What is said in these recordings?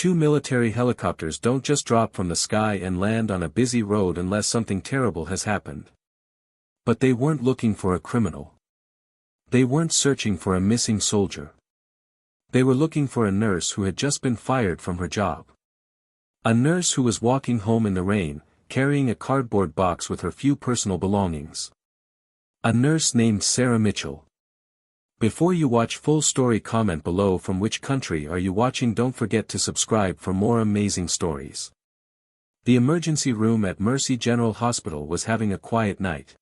Two military helicopters don't just drop from the sky and land on a busy road unless something terrible has happened. But they weren't looking for a criminal. They weren't searching for a missing soldier. They were looking for a nurse who had just been fired from her job. A nurse who was walking home in the rain, carrying a cardboard box with her few personal belongings. A nurse named Sarah Mitchell. Before you watch full story, comment below from which country are you watching. Don't forget to subscribe for more amazing stories. The emergency room at Mercy General Hospital was having a quiet night.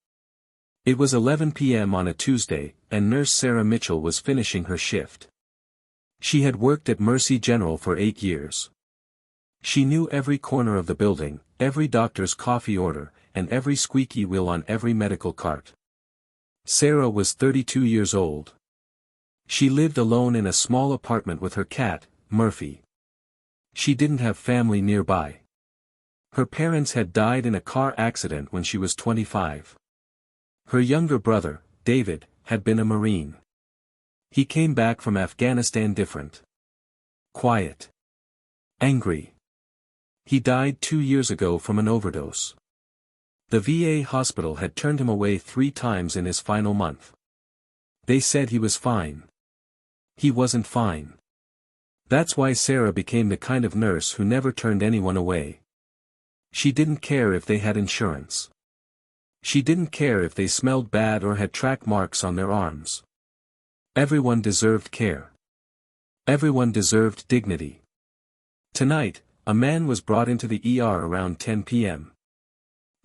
It was 11 p.m. on a Tuesday, and Nurse Sarah Mitchell was finishing her shift. She had worked at Mercy General for 8 years. She knew every corner of the building, every doctor's coffee order, and every squeaky wheel on every medical cart. Sarah was 32 years old. She lived alone in a small apartment with her cat, Murphy. She didn't have family nearby. Her parents had died in a car accident when she was 25. Her younger brother, David, had been a Marine. He came back from Afghanistan different. Quiet. Angry. He died 2 years ago from an overdose. The VA hospital had turned him away 3 times in his final month. They said he was fine. He wasn't fine. That's why Sarah became the kind of nurse who never turned anyone away. She didn't care if they had insurance. She didn't care if they smelled bad or had track marks on their arms. Everyone deserved care. Everyone deserved dignity. Tonight, a man was brought into the ER around 10 p.m.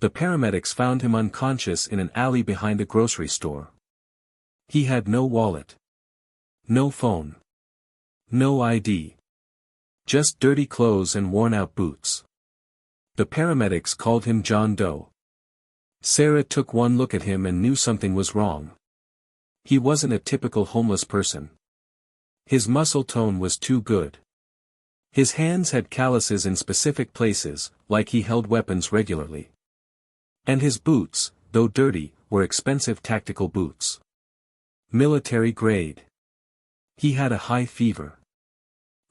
The paramedics found him unconscious in an alley behind a grocery store. He had no wallet. No phone. No ID. Just dirty clothes and worn-out boots. The paramedics called him John Doe. Sarah took one look at him and knew something was wrong. He wasn't a typical homeless person. His muscle tone was too good. His hands had calluses in specific places, like he held weapons regularly. And his boots, though dirty, were expensive tactical boots. Military grade. He had a high fever.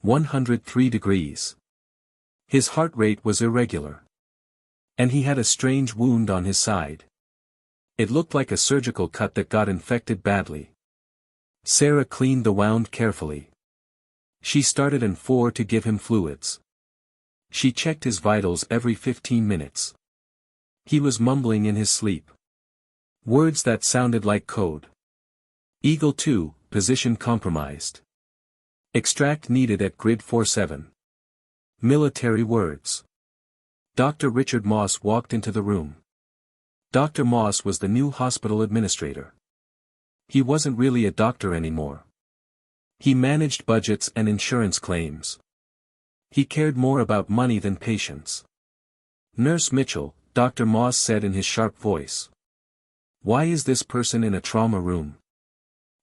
103 degrees. His heart rate was irregular. And he had a strange wound on his side. It looked like a surgical cut that got infected badly. Sarah cleaned the wound carefully. She started an IV to give him fluids. She checked his vitals every 15 minutes. He was mumbling in his sleep. Words that sounded like code. Eagle 2, position compromised. Extract needed at grid 47. Military words. Dr. Richard Moss walked into the room. Dr. Moss was the new hospital administrator. He wasn't really a doctor anymore. He managed budgets and insurance claims. He cared more about money than patients. Nurse Mitchell, Dr. Moss said in his sharp voice. Why is this person in a trauma room?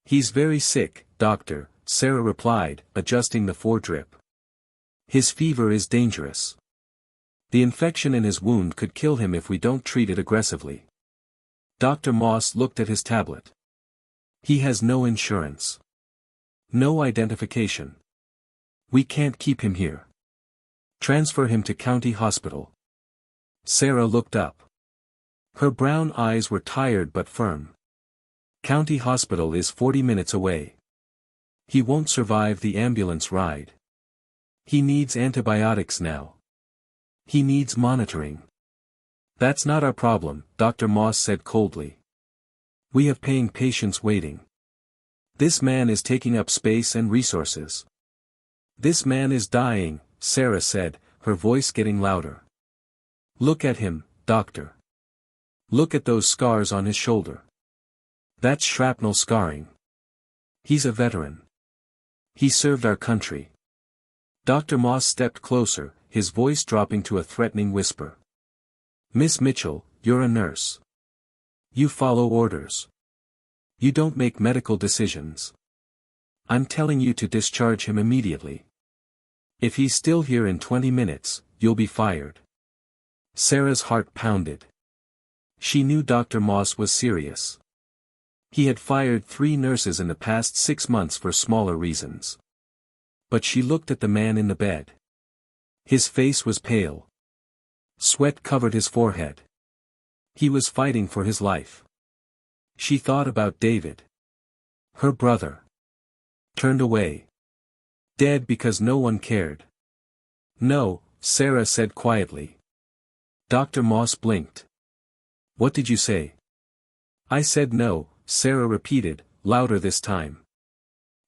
He's very sick, doctor, Sarah replied, adjusting the foredrip. His fever is dangerous. The infection in his wound could kill him if we don't treat it aggressively. Dr. Moss looked at his tablet. He has no insurance. No identification. We can't keep him here. Transfer him to County Hospital. Sarah looked up. Her brown eyes were tired but firm. County Hospital is 40 minutes away. He won't survive the ambulance ride. He needs antibiotics now. He needs monitoring. That's not our problem, Dr. Moss said coldly. We have paying patients waiting. This man is taking up space and resources. This man is dying, Sarah said, her voice getting louder. Look at him, doctor. Look at those scars on his shoulder. That's shrapnel scarring. He's a veteran. He served our country. Dr. Moss stepped closer, his voice dropping to a threatening whisper. Miss Mitchell, you're a nurse. You follow orders. You don't make medical decisions. I'm telling you to discharge him immediately. If he's still here in 20 minutes, you'll be fired. Sarah's heart pounded. She knew Dr. Moss was serious. He had fired 3 nurses in the past 6 months for smaller reasons. But she looked at the man in the bed. His face was pale. Sweat covered his forehead. He was fighting for his life. She thought about David. Her brother. Turned away. Dead because no one cared. No, Sarah said quietly. Dr. Moss blinked. What did you say? I said no, Sarah repeated, louder this time.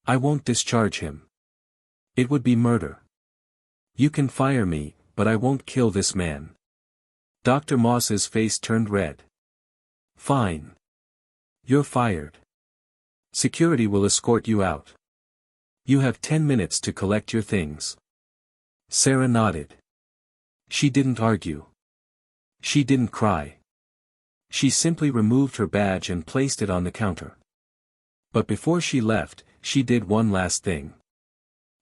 I won't discharge him. It would be murder. You can fire me, but I won't kill this man. Dr. Moss's face turned red. Fine. You're fired. Security will escort you out. You have 10 minutes to collect your things. Sarah nodded. She didn't argue. She didn't cry. She simply removed her badge and placed it on the counter. But before she left, she did one last thing.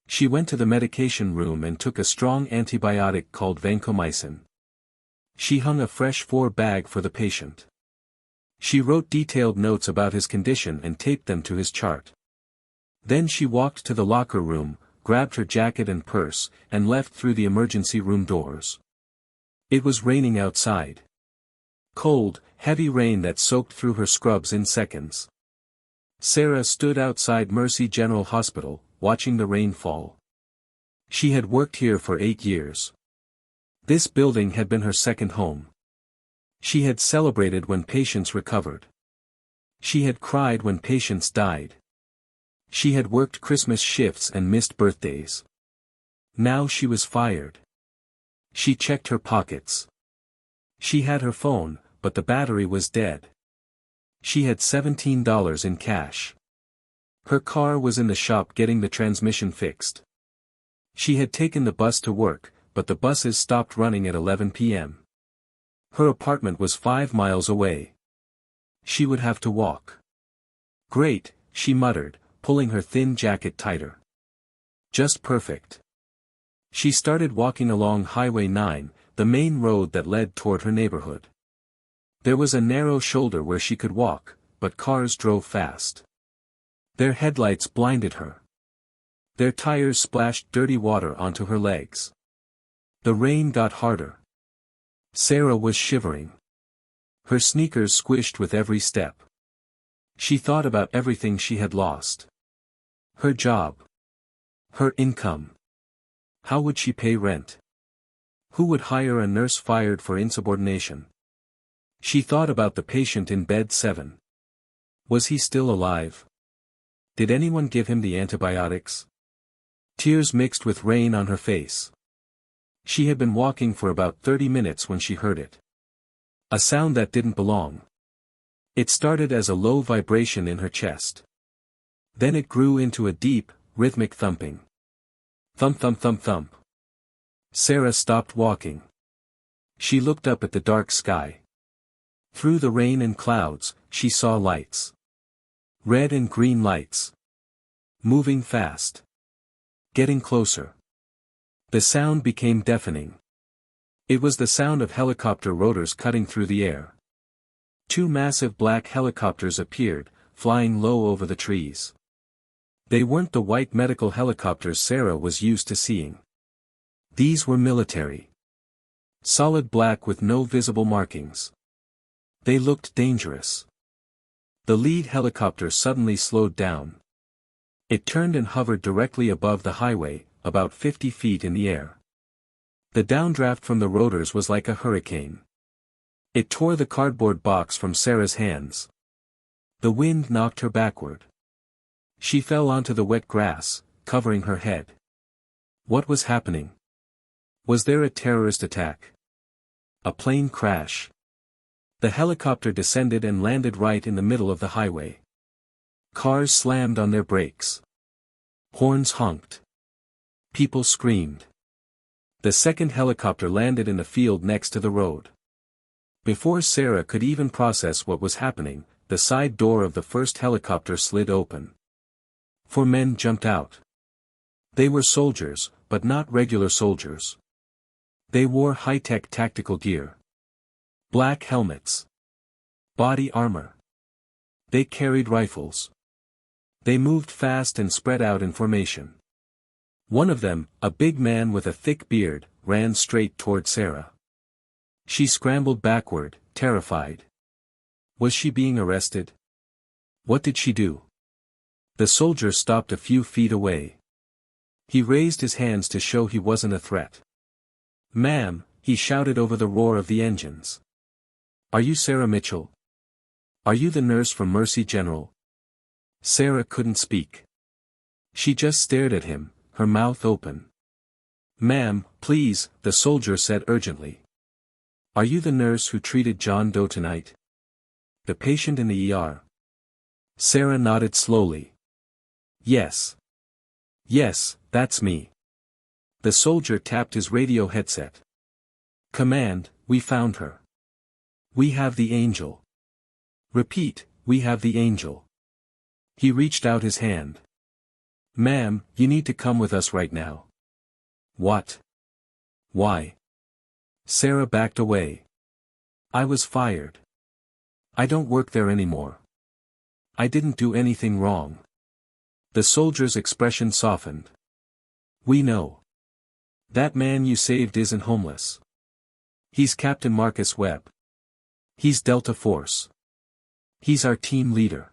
She went to the medication room and took a strong antibiotic called vancomycin. She hung a fresh 4 bag for the patient. She wrote detailed notes about his condition and taped them to his chart. Then she walked to the locker room, grabbed her jacket and purse, and left through the emergency room doors. It was raining outside. Cold, heavy rain that soaked through her scrubs in seconds. Sarah stood outside Mercy General Hospital, watching the rain fall. She had worked here for 8 years. This building had been her second home. She had celebrated when patients recovered. She had cried when patients died. She had worked Christmas shifts and missed birthdays. Now she was fired. She checked her pockets. She had her phone, but the battery was dead. She had $17 in cash. Her car was in the shop getting the transmission fixed. She had taken the bus to work, but the buses stopped running at 11 p.m. Her apartment was 5 miles away. She would have to walk. Great, she muttered, pulling her thin jacket tighter. Just perfect. She started walking along Highway 9, the main road that led toward her neighborhood. There was a narrow shoulder where she could walk, but cars drove fast. Their headlights blinded her. Their tires splashed dirty water onto her legs. The rain got harder. Sarah was shivering. Her sneakers squished with every step. She thought about everything she had lost. Her job. Her income. How would she pay rent? Who would hire a nurse fired for insubordination? She thought about the patient in bed 7. Was he still alive? Did anyone give him the antibiotics? Tears mixed with rain on her face. She had been walking for about 30 minutes when she heard it. A sound that didn't belong. It started as a low vibration in her chest. Then it grew into a deep, rhythmic thumping. Thump thump thump thump. Sarah stopped walking. She looked up at the dark sky. Through the rain and clouds, she saw lights. Red and green lights. Moving fast. Getting closer. The sound became deafening. It was the sound of helicopter rotors cutting through the air. 2 massive black helicopters appeared, flying low over the trees. They weren't the white medical helicopters Sarah was used to seeing. These were military. Solid black with no visible markings. They looked dangerous. The lead helicopter suddenly slowed down. It turned and hovered directly above the highway, about 50 feet in the air. The downdraft from the rotors was like a hurricane. It tore the cardboard box from Sarah's hands. The wind knocked her backward. She fell onto the wet grass, covering her head. What was happening? Was there a terrorist attack? A plane crash? The helicopter descended and landed right in the middle of the highway. Cars slammed on their brakes. Horns honked. People screamed. The second helicopter landed in a field next to the road. Before Sarah could even process what was happening, the side door of the first helicopter slid open. 4 men jumped out. They were soldiers, but not regular soldiers. They wore high-tech tactical gear. Black helmets. Body armor. They carried rifles. They moved fast and spread out in formation. One of them, a big man with a thick beard, ran straight toward Sarah. She scrambled backward, terrified. Was she being arrested? What did she do? The soldier stopped a few feet away. He raised his hands to show he wasn't a threat. "Ma'am," he shouted over the roar of the engines. "Are you Sarah Mitchell? Are you the nurse from Mercy General?" Sarah couldn't speak. She just stared at him, her mouth open. "Ma'am, please," the soldier said urgently. "Are you the nurse who treated John Doe tonight? The patient in the ER?" Sarah nodded slowly. "Yes. Yes, that's me." The soldier tapped his radio headset. "Command, we found her. We have the angel." "Repeat, we have the angel." He reached out his hand. "Ma'am, you need to come with us right now." "What? Why?" Sarah backed away. "I was fired. I don't work there anymore. I didn't do anything wrong." The soldier's expression softened. "We know. That man you saved isn't homeless. He's Captain Marcus Webb. He's Delta Force. He's our team leader."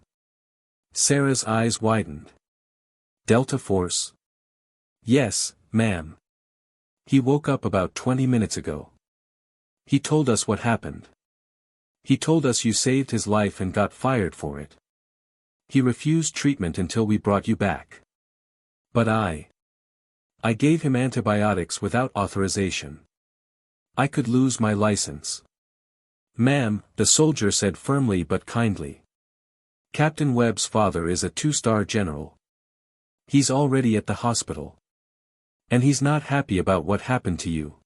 Sarah's eyes widened. "Delta Force?" "Yes, ma'am. He woke up about 20 minutes ago. He told us what happened. He told us you saved his life and got fired for it. He refused treatment until we brought you back. But I gave him antibiotics without authorization. I could lose my license." "Ma'am," the soldier said firmly but kindly. "Captain Webb's father is a 2-star general. He's already at the hospital. And he's not happy about what happened to you.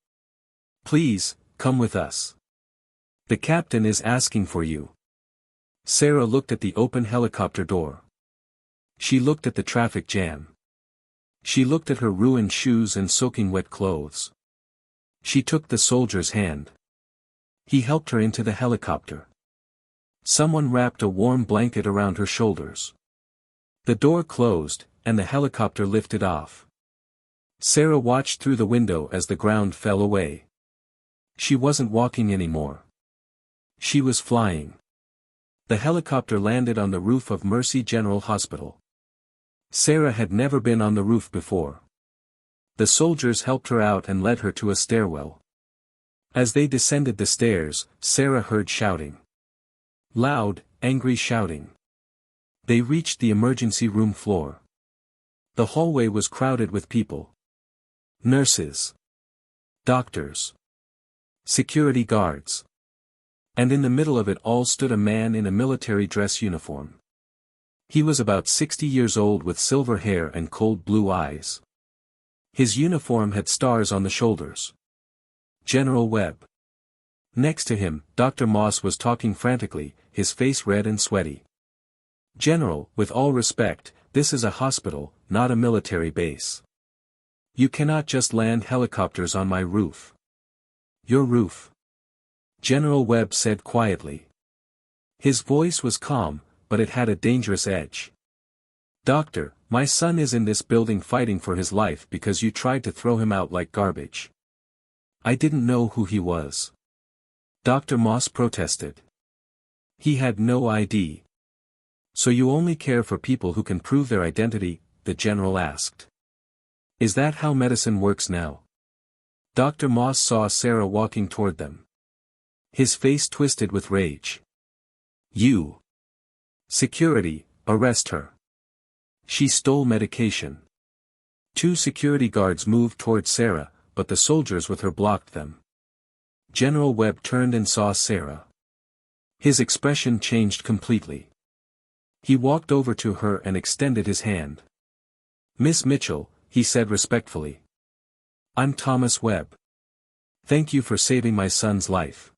Please, come with us. The captain is asking for you." Sarah looked at the open helicopter door. She looked at the traffic jam. She looked at her ruined shoes and soaking wet clothes. She took the soldier's hand. He helped her into the helicopter. Someone wrapped a warm blanket around her shoulders. The door closed, and the helicopter lifted off. Sarah watched through the window as the ground fell away. She wasn't walking anymore. She was flying. The helicopter landed on the roof of Mercy General Hospital. Sarah had never been on the roof before. The soldiers helped her out and led her to a stairwell. As they descended the stairs, Sarah heard shouting. Loud, angry shouting. They reached the emergency room floor. The hallway was crowded with people. Nurses. Doctors. Security guards. And in the middle of it all stood a man in a military dress uniform. He was about 60 years old with silver hair and cold blue eyes. His uniform had stars on the shoulders. General Webb. Next to him, Dr. Moss was talking frantically, his face red and sweaty. "General, with all respect, this is a hospital, not a military base. You cannot just land helicopters on my roof." "Your roof?" General Webb said quietly. His voice was calm, but it had a dangerous edge. "Doctor, my son is in this building fighting for his life because you tried to throw him out like garbage." "I didn't know who he was." Dr. Moss protested. "He had no ID." "So you only care for people who can prove their identity?" the general asked. "Is that how medicine works now?" Dr. Moss saw Sarah walking toward them. His face twisted with rage. "You! Security, arrest her. She stole medication." 2 security guards moved toward Sarah, but the soldiers with her blocked them. General Webb turned and saw Sarah. His expression changed completely. He walked over to her and extended his hand. "Miss Mitchell," he said respectfully. "I'm Thomas Webb. Thank you for saving my son's life."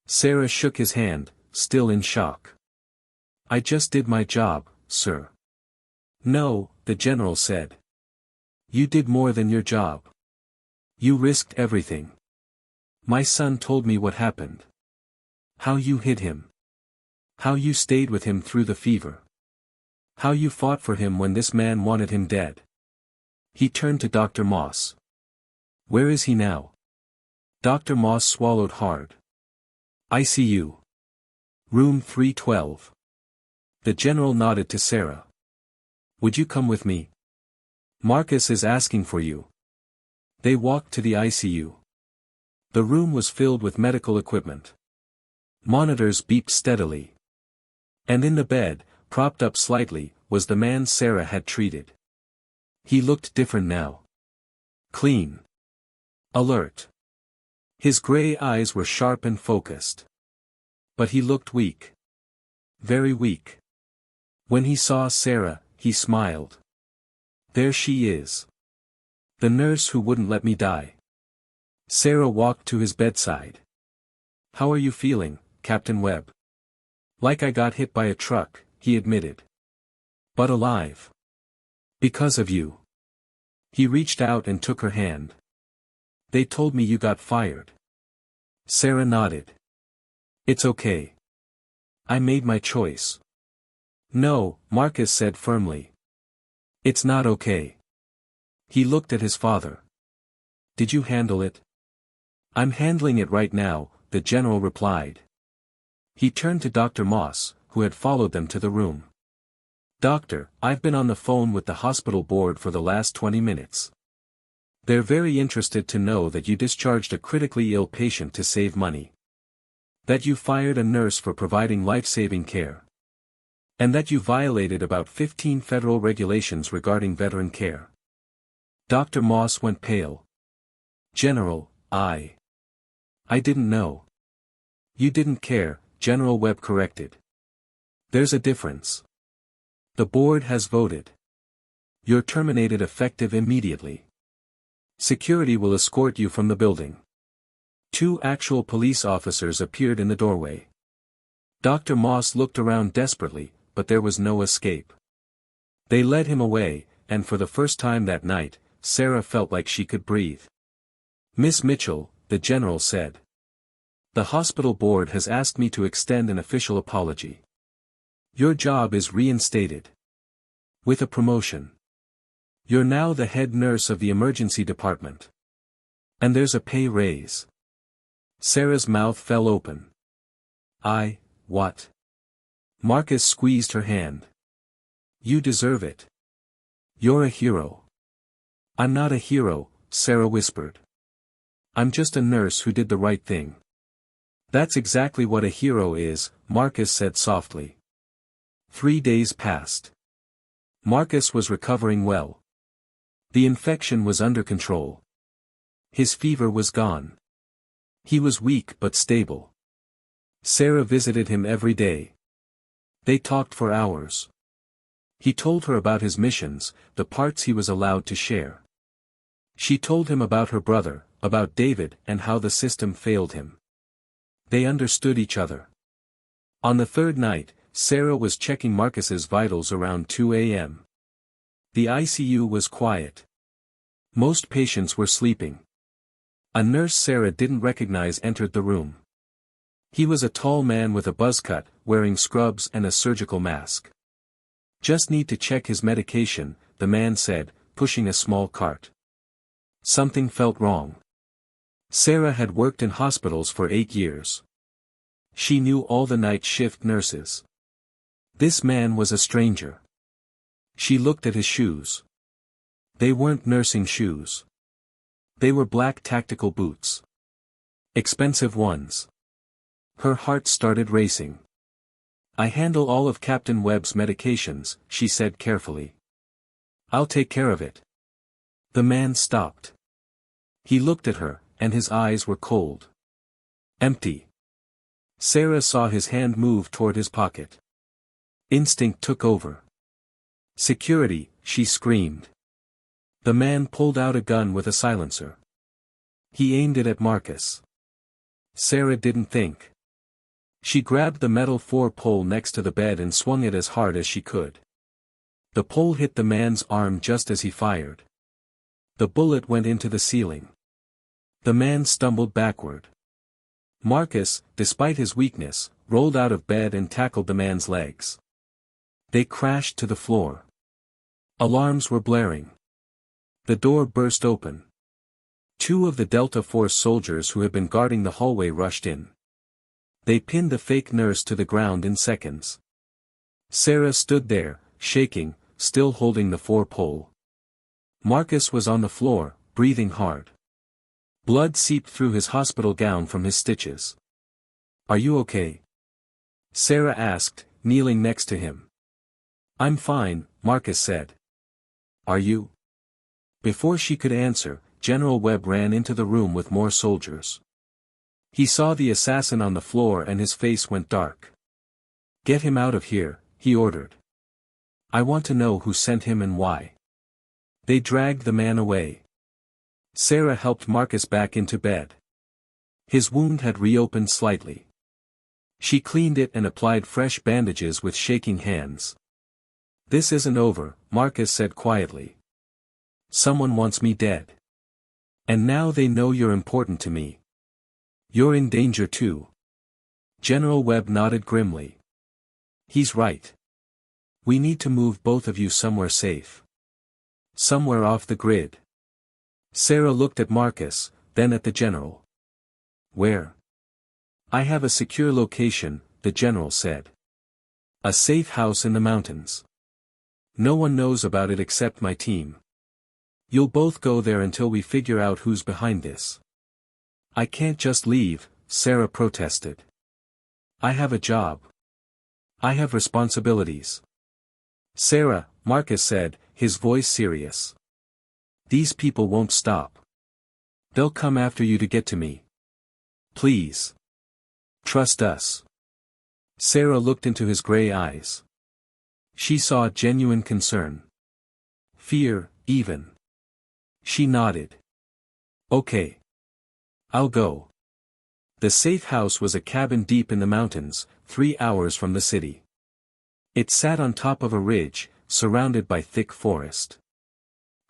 Sarah shook his hand, still in shock. "I just did my job, sir." "No," the general said. "You did more than your job. You risked everything. My son told me what happened. How you hid him. How you stayed with him through the fever. How you fought for him when this man wanted him dead." He turned to Dr. Moss. Where is he now? Dr. Moss swallowed hard. ICU. Room 312. The general nodded to Sarah. Would you come with me? Marcus is asking for you. They walked to the ICU. The room was filled with medical equipment. Monitors beeped steadily. And in the bed, propped up slightly, was the man Sarah had treated. He looked different now. Clean. Alert. His gray eyes were sharp and focused. But he looked weak. Very weak. When he saw Sarah, he smiled. There she is. The nurse who wouldn't let me die. Sarah walked to his bedside. How are you feeling, Captain Webb? Like I got hit by a truck, he admitted. But alive. Because of you. He reached out and took her hand. They told me you got fired. Sarah nodded. It's okay. I made my choice. No, Marcus said firmly. It's not okay. He looked at his father. Did you handle it? I'm handling it right now, the general replied. He turned to Dr. Moss, who had followed them to the room. Doctor, I've been on the phone with the hospital board for the last 20 minutes. They're very interested to know that you discharged a critically ill patient to save money. That you fired a nurse for providing life-saving care. And that you violated about 15 federal regulations regarding veteran care. Dr. Moss went pale. General, I didn't know. You didn't care, General Webb corrected. There's a difference. The board has voted. You're terminated effective immediately. Security will escort you from the building. 2 actual police officers appeared in the doorway. Dr. Moss looked around desperately, but there was no escape. They led him away, and for the first time that night, Sarah felt like she could breathe. Miss Mitchell, the general said. The hospital board has asked me to extend an official apology. Your job is reinstated. With a promotion. You're now the head nurse of the emergency department. And there's a pay raise. Sarah's mouth fell open. What? Marcus squeezed her hand. You deserve it. You're a hero. I'm not a hero, Sarah whispered. I'm just a nurse who did the right thing. That's exactly what a hero is, Marcus said softly. 3 days passed. Marcus was recovering well. The infection was under control. His fever was gone. He was weak but stable. Sarah visited him every day. They talked for hours. He told her about his missions, the parts he was allowed to share. She told him about her brother, about David, and how the system failed him. They understood each other. On the 3rd night, Sarah was checking Marcus's vitals around 2 a.m. The ICU was quiet. Most patients were sleeping. A nurse Sarah didn't recognize entered the room. He was a tall man with a buzz cut, wearing scrubs and a surgical mask. Just need to check his medication, the man said, pushing a small cart. Something felt wrong. Sarah had worked in hospitals for 8 years. She knew all the night shift nurses. This man was a stranger. She looked at his shoes. They weren't nursing shoes. They were black tactical boots. Expensive ones. Her heart started racing. I handle all of Captain Webb's medications, she said carefully. I'll take care of it. The man stopped. He looked at her, and his eyes were cold. Empty. Sarah saw his hand move toward his pocket. Instinct took over. Security, she screamed. The man pulled out a gun with a silencer. He aimed it at Marcus. Sarah didn't think. She grabbed the metal 4-pole next to the bed and swung it as hard as she could. The pole hit the man's arm just as he fired. The bullet went into the ceiling. The man stumbled backward. Marcus, despite his weakness, rolled out of bed and tackled the man's legs. They crashed to the floor. Alarms were blaring. The door burst open. Two of the Delta Force soldiers who had been guarding the hallway rushed in. They pinned the fake nurse to the ground in seconds. Sarah stood there, shaking, still holding the 4-pole. Marcus was on the floor, breathing hard. Blood seeped through his hospital gown from his stitches. "Are you okay?" Sarah asked, kneeling next to him. "I'm fine," Marcus said. "Are you?" Before she could answer, General Webb ran into the room with more soldiers. He saw the assassin on the floor and his face went dark. "Get him out of here," he ordered. "I want to know who sent him and why." They dragged the man away. Sarah helped Marcus back into bed. His wound had reopened slightly. She cleaned it and applied fresh bandages with shaking hands. "This isn't over," Marcus said quietly. "Someone wants me dead. And now they know you're important to me. You're in danger too." General Webb nodded grimly. "He's right. We need to move both of you somewhere safe. Somewhere off the grid." Sarah looked at Marcus, then at the general. "Where?" "I have a secure location," the general said. "A safe house in the mountains. No one knows about it except my team. You'll both go there until we figure out who's behind this." "I can't just leave," Sarah protested. "I have a job. I have responsibilities." "Sarah," Marcus said, his voice serious. "These people won't stop. They'll come after you to get to me. Please. Trust us." Sarah looked into his gray eyes. She saw genuine concern. Fear, even. She nodded. "Okay. I'll go." The safe house was a cabin deep in the mountains, 3 hours from the city. It sat on top of a ridge, surrounded by thick forest.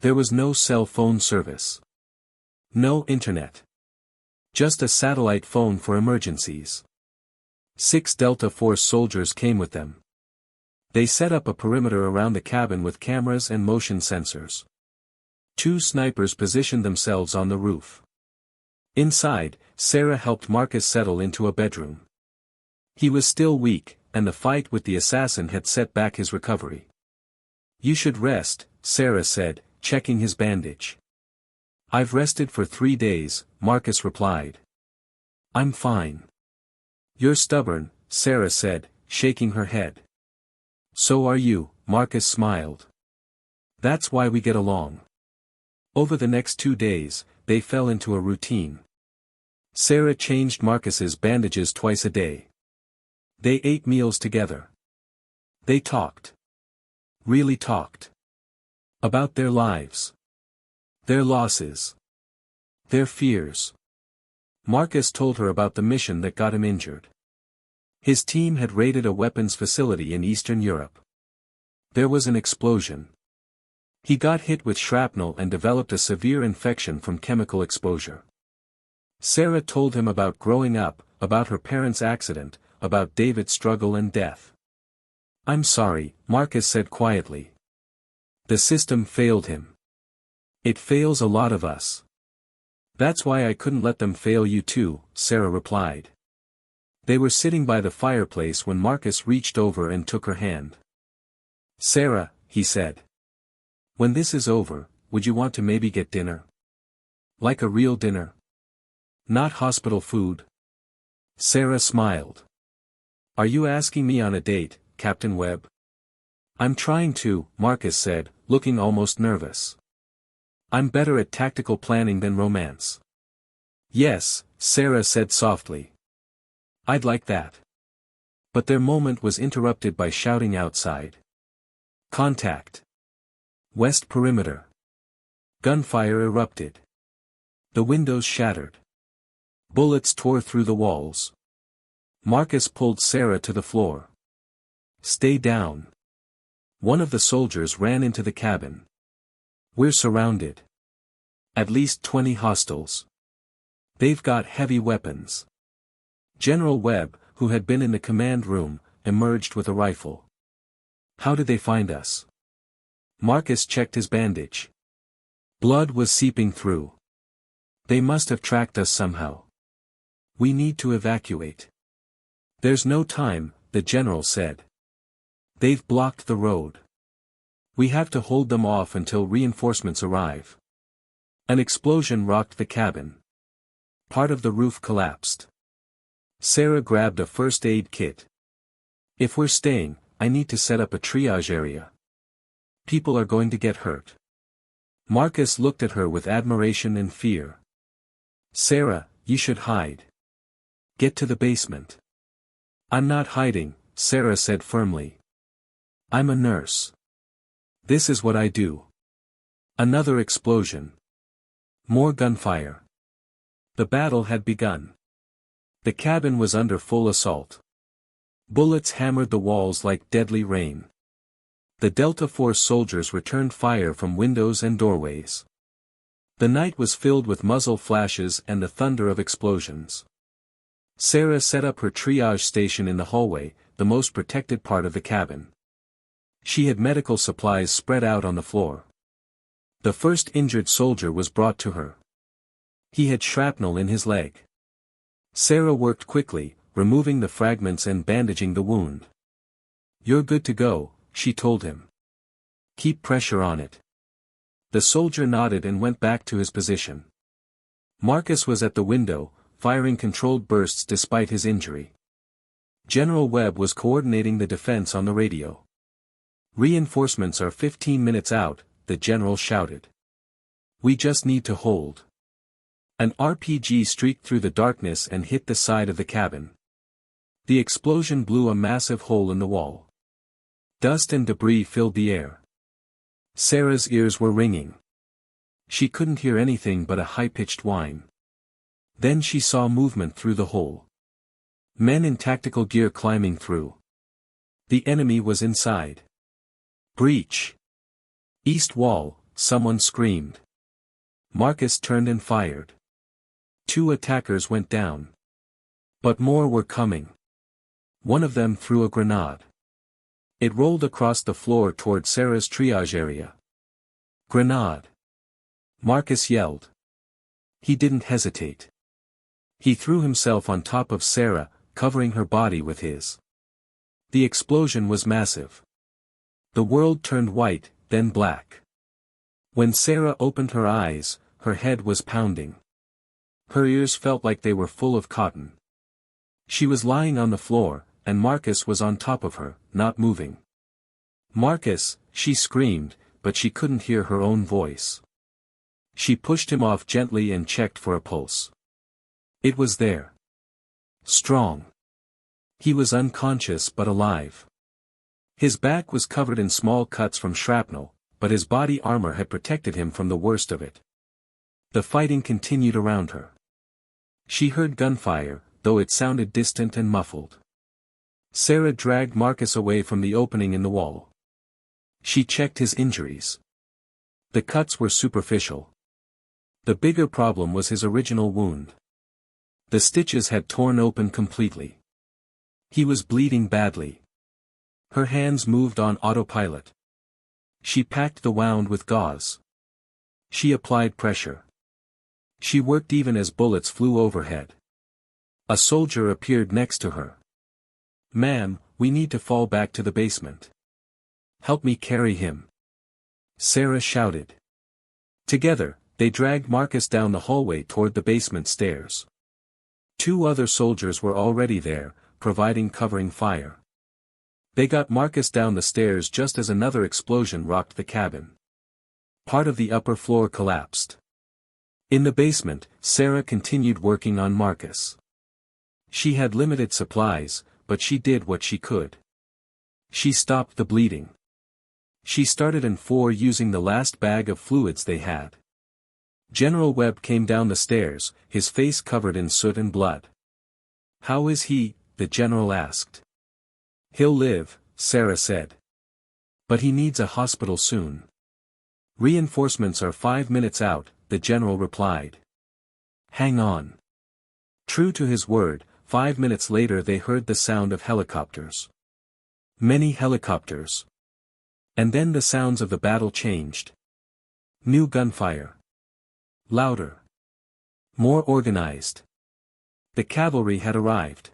There was no cell phone service. No internet. Just a satellite phone for emergencies. 6 Delta Force soldiers came with them. They set up a perimeter around the cabin with cameras and motion sensors. 2 snipers positioned themselves on the roof. Inside, Sarah helped Marcus settle into a bedroom. He was still weak, and the fight with the assassin had set back his recovery. "You should rest," Sarah said, checking his bandage. "I've rested for 3 days," Marcus replied. "I'm fine." "You're stubborn," Sarah said, shaking her head. "So are you," Marcus smiled. "That's why we get along." Over the next 2 days, they fell into a routine. Sarah changed Marcus's bandages twice a day. They ate meals together. They talked. Really talked. About their lives. Their losses. Their fears. Marcus told her about the mission that got him injured. His team had raided a weapons facility in Eastern Europe. There was an explosion. He got hit with shrapnel and developed a severe infection from chemical exposure. Sarah told him about growing up, about her parents' accident, about David's struggle and death. "I'm sorry," Marcus said quietly. "The system failed him. It fails a lot of us." "That's why I couldn't let them fail you too," Sarah replied. They were sitting by the fireplace when Marcus reached over and took her hand. "Sarah," he said. "When this is over, would you want to maybe get dinner? Like a real dinner? Not hospital food?" Sarah smiled. "Are you asking me on a date, Captain Webb?" "I'm trying to," Marcus said, looking almost nervous. "I'm better at tactical planning than romance." "Yes," Sarah said softly. "I'd like that." But their moment was interrupted by shouting outside. "Contact! West perimeter!" Gunfire erupted. The windows shattered. Bullets tore through the walls. Marcus pulled Sarah to the floor. "Stay down." One of the soldiers ran into the cabin. "We're surrounded. At least 20 hostiles. They've got heavy weapons." General Webb, who had been in the command room, emerged with a rifle. "How did they find us?" Marcus checked his bandage. Blood was seeping through. They must have tracked us somehow. We need to evacuate. There's no time, the general said. They've blocked the road. We have to hold them off until reinforcements arrive. An explosion rocked the cabin. Part of the roof collapsed. Sarah grabbed a first aid kit. If we're staying, I need to set up a triage area. People are going to get hurt. Marcus looked at her with admiration and fear. Sarah, you should hide. Get to the basement. I'm not hiding, Sarah said firmly. I'm a nurse. This is what I do. Another explosion. More gunfire. The battle had begun. The cabin was under full assault. Bullets hammered the walls like deadly rain. The Delta Force soldiers returned fire from windows and doorways. The night was filled with muzzle flashes and the thunder of explosions. Sarah set up her triage station in the hallway, the most protected part of the cabin. She had medical supplies spread out on the floor. The first injured soldier was brought to her. He had shrapnel in his leg. Sarah worked quickly, removing the fragments and bandaging the wound. You're good to go, she told him. Keep pressure on it. The soldier nodded and went back to his position. Marcus was at the window, firing controlled bursts despite his injury. General Webb was coordinating the defense on the radio. Reinforcements are 15 minutes out, the general shouted. We just need to hold. An RPG streaked through the darkness and hit the side of the cabin. The explosion blew a massive hole in the wall. Dust and debris filled the air. Sarah's ears were ringing. She couldn't hear anything but a high-pitched whine. Then she saw movement through the hole. Men in tactical gear climbing through. The enemy was inside. Breach. East wall, someone screamed. Marcus turned and fired. 2 attackers went down. But more were coming. One of them threw a grenade. It rolled across the floor toward Sarah's triage area. Grenade! Marcus yelled. He didn't hesitate. He threw himself on top of Sarah, covering her body with his. The explosion was massive. The world turned white, then black. When Sarah opened her eyes, her head was pounding. Her ears felt like they were full of cotton. She was lying on the floor, and Marcus was on top of her, not moving. Marcus, she screamed, but she couldn't hear her own voice. She pushed him off gently and checked for a pulse. It was there. Strong. He was unconscious but alive. His back was covered in small cuts from shrapnel, but his body armor had protected him from the worst of it. The fighting continued around her. She heard gunfire, though it sounded distant and muffled. Sarah dragged Marcus away from the opening in the wall. She checked his injuries. The cuts were superficial. The bigger problem was his original wound. The stitches had torn open completely. He was bleeding badly. Her hands moved on autopilot. She packed the wound with gauze. She applied pressure. She worked even as bullets flew overhead. A soldier appeared next to her. Ma'am, we need to fall back to the basement. Help me carry him. Sarah shouted. Together, they dragged Marcus down the hallway toward the basement stairs. 2 other soldiers were already there, providing covering fire. They got Marcus down the stairs just as another explosion rocked the cabin. Part of the upper floor collapsed. In the basement, Sarah continued working on Marcus. She had limited supplies, but she did what she could. She stopped the bleeding. She started in 4 using the last bag of fluids they had. General Webb came down the stairs, his face covered in soot and blood. How is he? The general asked. He'll live, Sarah said. But he needs a hospital soon. Reinforcements are 5 minutes out, the general replied. Hang on. True to his word, 5 minutes later they heard the sound of helicopters. Many helicopters. And then the sounds of the battle changed. New gunfire. Louder. More organized. The cavalry had arrived.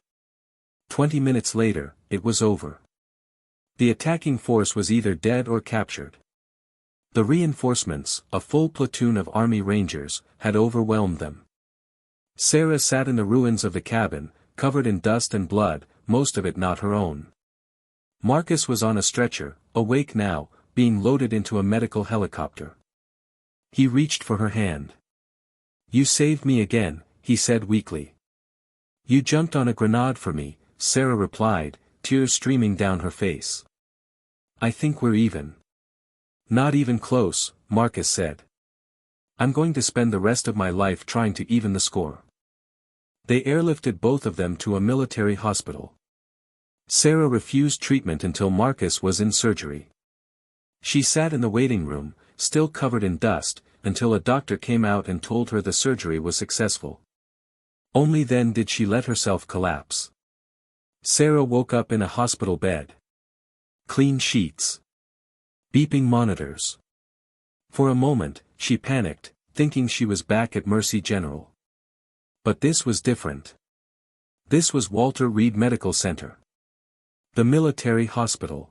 20 minutes later, it was over. The attacking force was either dead or captured. The reinforcements, a full platoon of army rangers, had overwhelmed them. Sarah sat in the ruins of the cabin, covered in dust and blood, most of it not her own. Marcus was on a stretcher, awake now, being loaded into a medical helicopter. He reached for her hand. "You saved me again," he said weakly. "You jumped on a grenade for me," Sarah replied, tears streaming down her face. "I think we're even." "Not even close," Marcus said. "I'm going to spend the rest of my life trying to even the score." They airlifted both of them to a military hospital. Sarah refused treatment until Marcus was in surgery. She sat in the waiting room, still covered in dust, until a doctor came out and told her the surgery was successful. Only then did she let herself collapse. Sarah woke up in a hospital bed. Clean sheets. Beeping monitors. For a moment, she panicked, thinking she was back at Mercy General. But this was different. This was Walter Reed Medical Center. The military hospital.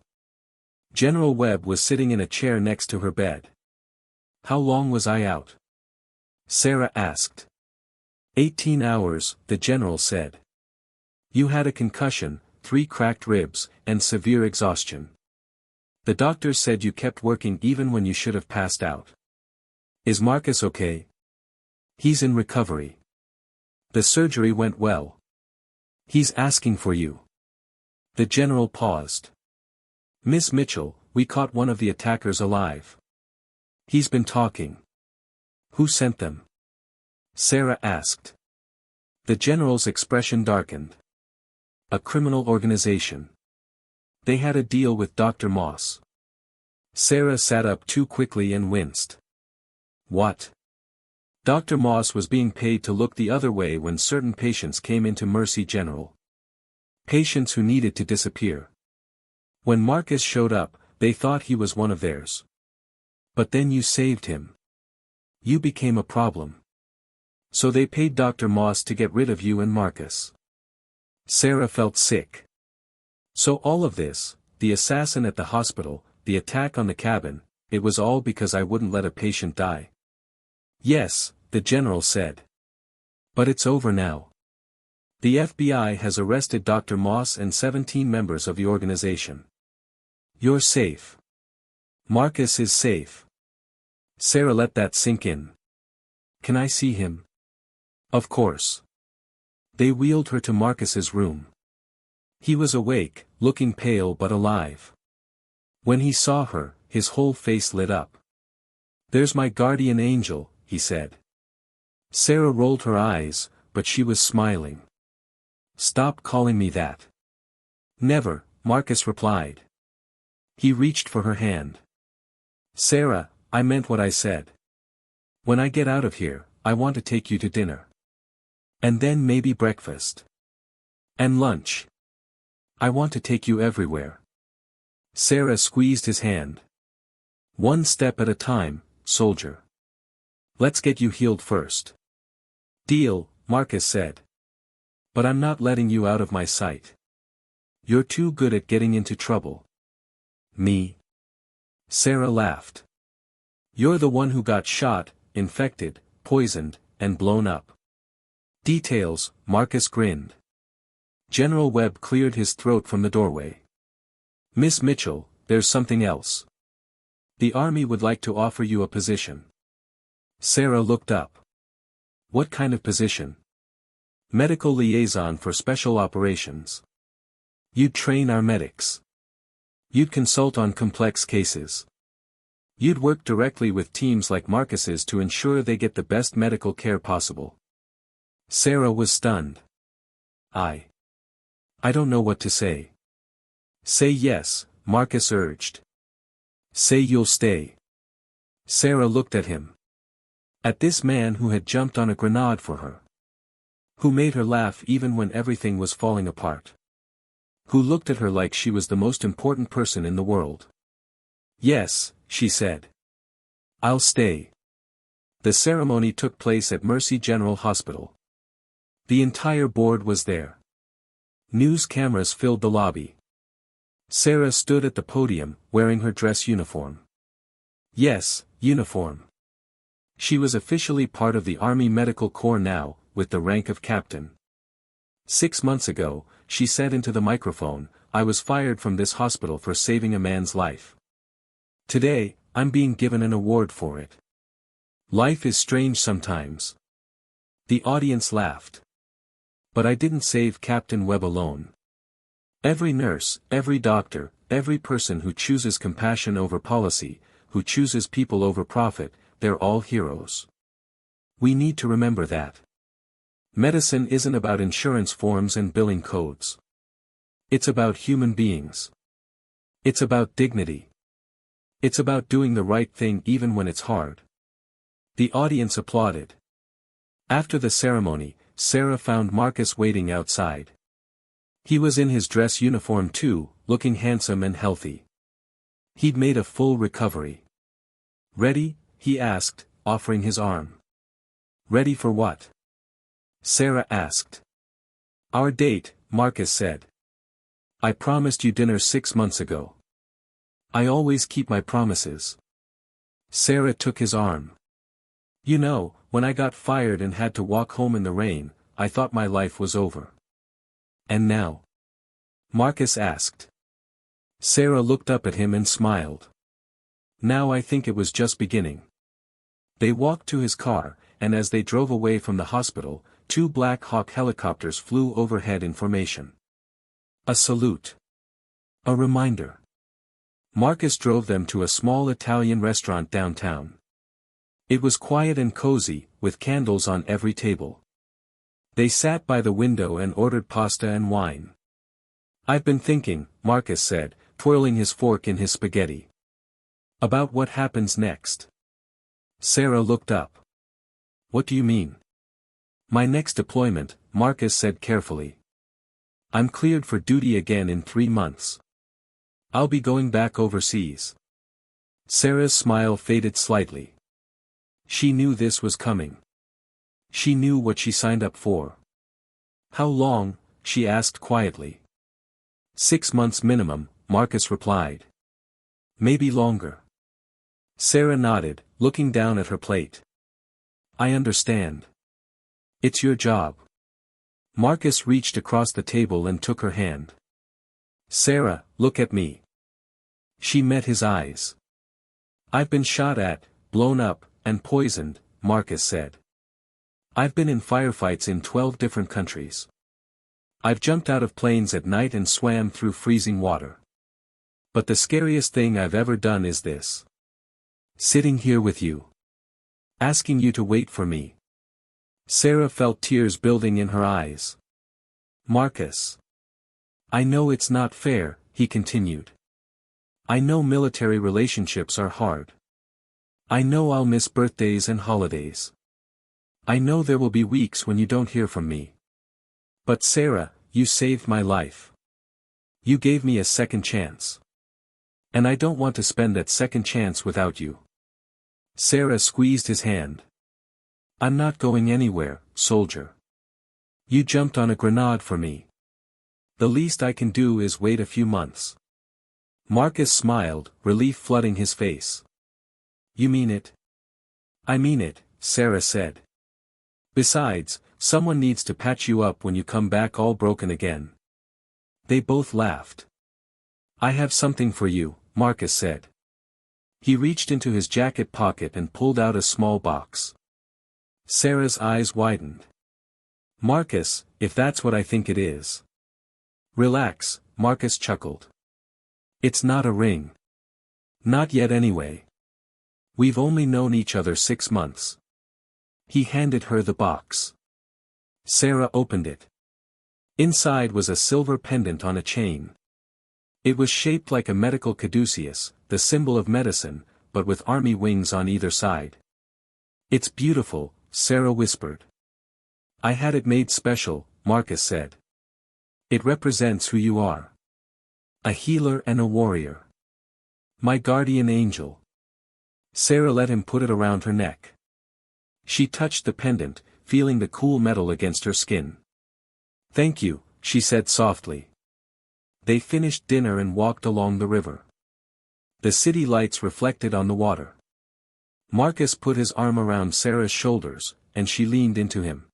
General Webb was sitting in a chair next to her bed. "How long was I out?" Sarah asked. 18 hours, the general said. "You had a concussion, 3 cracked ribs, and severe exhaustion. The doctors said you kept working even when you should have passed out. Is Marcus okay?" "He's in recovery. The surgery went well. He's asking for you." The general paused. "Miss Mitchell, we caught one of the attackers alive. He's been talking." "Who sent them?" Sarah asked. The general's expression darkened. "A criminal organization. They had a deal with Dr. Moss." Sarah sat up too quickly and winced. "What?" Dr. Moss was being paid to look the other way when certain patients came into Mercy General. Patients who needed to disappear. When Marcus showed up, they thought he was one of theirs. But then you saved him. You became a problem. So they paid Dr. Moss to get rid of you and Marcus. Sarah felt sick. So all of this, the assassin at the hospital, the attack on the cabin, it was all because I wouldn't let a patient die. "Yes," the general said. "But it's over now. The FBI has arrested Dr. Moss and 17 members of the organization. You're safe. Marcus is safe." Sarah let that sink in. "Can I see him?" "Of course." They wheeled her to Marcus's room. He was awake, looking pale but alive. When he saw her, his whole face lit up. "There's my guardian angel," he said. Sarah rolled her eyes, but she was smiling. "Stop calling me that." "Never," Marcus replied. He reached for her hand. "Sarah, I meant what I said. When I get out of here, I want to take you to dinner. And then maybe breakfast. And lunch. I want to take you everywhere." Sarah squeezed his hand. "One step at a time, soldier. Let's get you healed first." "Deal," Marcus said. "But I'm not letting you out of my sight. You're too good at getting into trouble." "Me?" Sarah laughed. "You're the one who got shot, infected, poisoned, and blown up." "Details," Marcus grinned. General Webb cleared his throat from the doorway. "Miss Mitchell, there's something else. The Army would like to offer you a position." Sarah looked up. "What kind of position?" "Medical liaison for special operations. You'd train our medics. You'd consult on complex cases. You'd work directly with teams like Marcus's to ensure they get the best medical care possible." Sarah was stunned. I don't know what to say." "Say yes," Marcus urged. "Say you'll stay." Sarah looked at him. At this man who had jumped on a grenade for her. Who made her laugh even when everything was falling apart. Who looked at her like she was the most important person in the world. "Yes," she said. "I'll stay." The ceremony took place at Mercy General Hospital. The entire board was there. News cameras filled the lobby. Sarah stood at the podium, wearing her dress uniform. Yes, uniform. She was officially part of the Army Medical Corps now, with the rank of captain. 6 months ago, she said into the microphone, "I was fired from this hospital for saving a man's life. Today, I'm being given an award for it. Life is strange sometimes." The audience laughed. "But I didn't save Captain Webb alone. Every nurse, every doctor, every person who chooses compassion over policy, who chooses people over profit, they're all heroes. We need to remember that. Medicine isn't about insurance forms and billing codes. It's about human beings. It's about dignity. It's about doing the right thing even when it's hard." The audience applauded. After the ceremony, Sarah found Marcus waiting outside. He was in his dress uniform too, looking handsome and healthy. He'd made a full recovery. "Ready?" he asked, offering his arm. "Ready for what?" Sarah asked. "Our date," Marcus said. "I promised you dinner 6 months ago. I always keep my promises." Sarah took his arm. "You know, when I got fired and had to walk home in the rain, I thought my life was over." "And now?" Marcus asked. Sarah looked up at him and smiled. "Now I think it was just beginning." They walked to his car, and as they drove away from the hospital, 2 Black Hawk helicopters flew overhead in formation. A salute. A reminder. Marcus drove them to a small Italian restaurant downtown. It was quiet and cozy, with candles on every table. They sat by the window and ordered pasta and wine. "I've been thinking," Marcus said, twirling his fork in his spaghetti. "About what happens next." Sarah looked up. "What do you mean?" "My next deployment," Marcus said carefully. "I'm cleared for duty again in 3 months. I'll be going back overseas." Sarah's smile faded slightly. She knew this was coming. She knew what she signed up for. "How long?" she asked quietly. 6 months minimum, Marcus replied. "Maybe longer." Sarah nodded, looking down at her plate. "I understand. It's your job." Marcus reached across the table and took her hand. "Sarah, look at me." She met his eyes. "I've been shot at, blown up, and poisoned," Marcus said. "I've been in firefights in 12 different countries. I've jumped out of planes at night and swam through freezing water. But the scariest thing I've ever done is this. Sitting here with you. Asking you to wait for me." Sarah felt tears building in her eyes. "Marcus. I know it's not fair," he continued. "I know military relationships are hard. I know I'll miss birthdays and holidays. I know there will be weeks when you don't hear from me. But Sarah, you saved my life. You gave me a second chance. And I don't want to spend that second chance without you." Sarah squeezed his hand. "I'm not going anywhere, soldier. You jumped on a grenade for me. The least I can do is wait a few months." Marcus smiled, relief flooding his face. "You mean it?" "I mean it," Sarah said. "Besides, someone needs to patch you up when you come back all broken again." They both laughed. "I have something for you," Marcus said. He reached into his jacket pocket and pulled out a small box. Sarah's eyes widened. "Marcus, if that's what I think it is." "Relax," Marcus chuckled. "It's not a ring. Not yet anyway. We've only known each other 6 months." He handed her the box. Sarah opened it. Inside was a silver pendant on a chain. It was shaped like a medical caduceus, the symbol of medicine, but with army wings on either side. "It's beautiful," Sarah whispered. "I had it made special," Marcus said. "It represents who you are. A healer and a warrior. My guardian angel." Sarah let him put it around her neck. She touched the pendant, feeling the cool metal against her skin. "Thank you," she said softly. They finished dinner and walked along the river. The city lights reflected on the water. Marcus put his arm around Sarah's shoulders, and she leaned into him.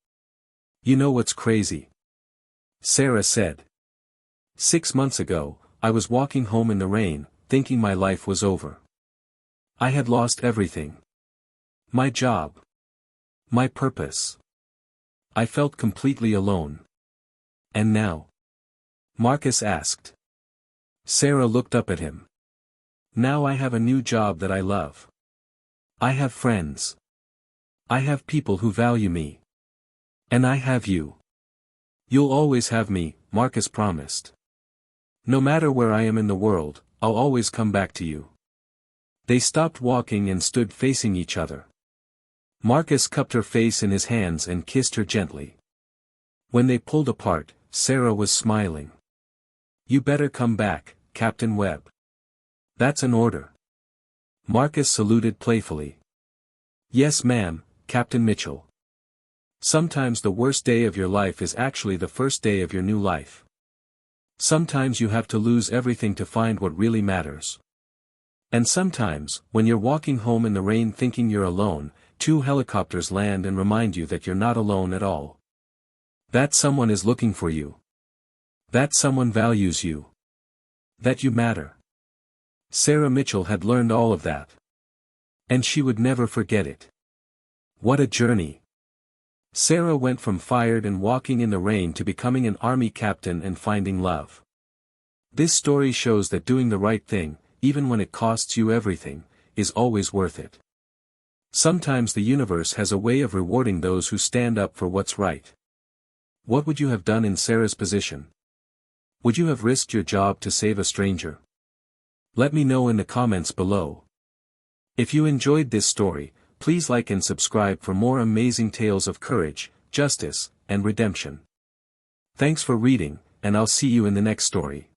"You know what's crazy?" Sarah said. 6 months ago, I was walking home in the rain, thinking my life was over. I had lost everything. My job. My purpose. I felt completely alone. And now?" Marcus asked. Sarah looked up at him. "Now I have a new job that I love. I have friends. I have people who value me. And I have you. You'll always have me," Marcus promised. "No matter where I am in the world, I'll always come back to you." They stopped walking and stood facing each other. Marcus cupped her face in his hands and kissed her gently. When they pulled apart, Sarah was smiling. "You better come back, Captain Webb. That's an order." Marcus saluted playfully. "Yes ma'am, Captain Mitchell. Sometimes the worst day of your life is actually the first day of your new life. Sometimes you have to lose everything to find what really matters. And sometimes, when you're walking home in the rain thinking you're alone, 2 helicopters land and remind you that you're not alone at all. That someone is looking for you. That someone values you. That you matter." Sarah Mitchell had learned all of that. And she would never forget it. What a journey. Sarah went from fired and walking in the rain to becoming an army captain and finding love. This story shows that doing the right thing, even when it costs you everything, is always worth it. Sometimes the universe has a way of rewarding those who stand up for what's right. What would you have done in Sarah's position? Would you have risked your job to save a stranger? Let me know in the comments below. If you enjoyed this story, please like and subscribe for more amazing tales of courage, justice, and redemption. Thanks for reading, and I'll see you in the next story.